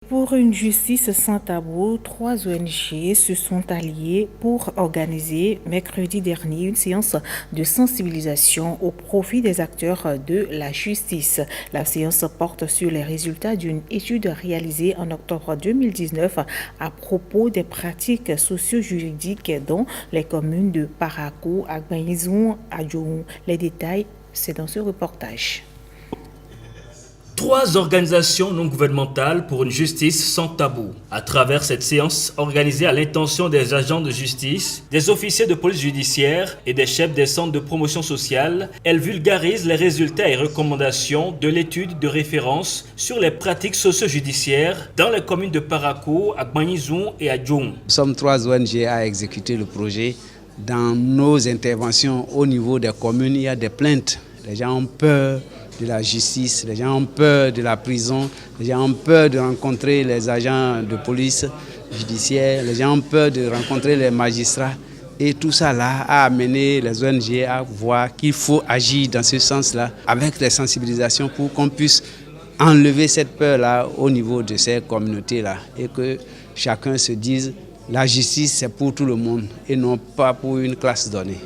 Pour une justice sans tabou, 3 ONG se sont alliées pour organiser mercredi dernier une séance de sensibilisation au profit des acteurs de la justice. La séance porte sur les résultats d'une étude réalisée en octobre 2019 à propos des pratiques socio-juridiques dans les communes de Parakou, Agbanizou, Adjoum. Les détails, c'est dans ce reportage. 3 organisations non gouvernementales pour une justice sans tabou. À travers cette séance organisée à l'intention des agents de justice, des officiers de police judiciaire et des chefs des centres de promotion sociale, elles vulgarisent les résultats et recommandations de l'étude de référence sur les pratiques socio-judiciaires dans les communes de Parakou, Agbanizou et Adjoum. Nous sommes 3 ONG à exécuter le projet. Dans nos interventions au niveau des communes, il y a des plaintes. Les gens ont peur de la justice, les gens ont peur de la prison, les gens ont peur de rencontrer les agents de police judiciaire, les gens ont peur de rencontrer les magistrats. Et tout ça là a amené les ONG à voir qu'il faut agir dans ce sens-là avec les sensibilisations pour qu'on puisse enlever cette peur-là au niveau de ces communautés-là et que chacun se dise la justice c'est pour tout le monde et non pas pour une classe donnée.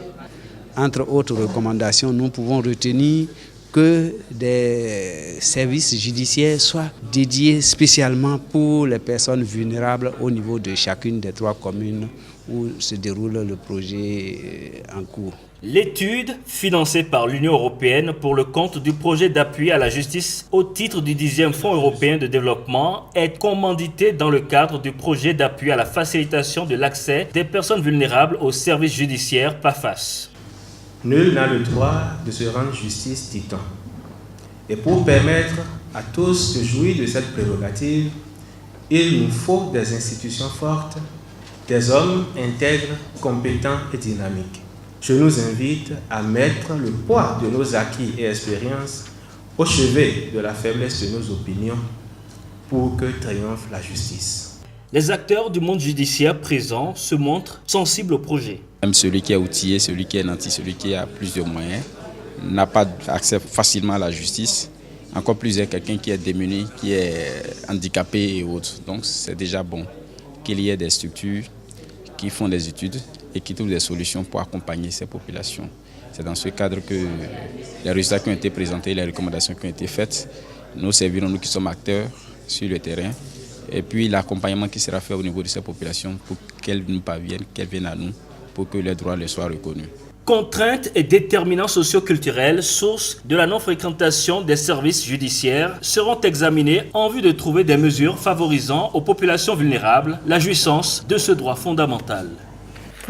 Entre autres recommandations, nous pouvons retenir que des services judiciaires soient dédiés spécialement pour les personnes vulnérables au niveau de chacune des 3 communes où se déroule le projet en cours. L'étude, financée par l'Union européenne pour le compte du projet d'appui à la justice au titre du 10e Fonds européen de développement, est commanditée dans le cadre du projet d'appui à la facilitation de l'accès des personnes vulnérables aux services judiciaires PAFAS. Nul n'a le droit de se rendre justice, dit-on. Et pour permettre à tous de jouir de cette prérogative, il nous faut des institutions fortes, des hommes intègres, compétents et dynamiques. Je nous invite à mettre le poids de nos acquis et expériences au chevet de la faiblesse de nos opinions pour que triomphe la justice. Les acteurs du monde judiciaire présents se montrent sensibles au projet. Même celui qui est outillé, celui qui est nanti, celui qui a plus de moyens, n'a pas accès facilement à la justice. Encore plus, il y a quelqu'un qui est démuni, qui est handicapé et autres. Donc c'est déjà bon qu'il y ait des structures qui font des études et qui trouvent des solutions pour accompagner ces populations. C'est dans ce cadre que les résultats qui ont été présentés, les recommandations qui ont été faites, nous servirons, nous qui sommes acteurs sur le terrain, et puis l'accompagnement qui sera fait au niveau de ces populations pour qu'elles nous parviennent, qu'elles viennent à nous, pour que les droits leur soient reconnus. Contraintes et déterminants socio-culturels, source de la non-fréquentation des services judiciaires, seront examinés en vue de trouver des mesures favorisant aux populations vulnérables la jouissance de ce droit fondamental.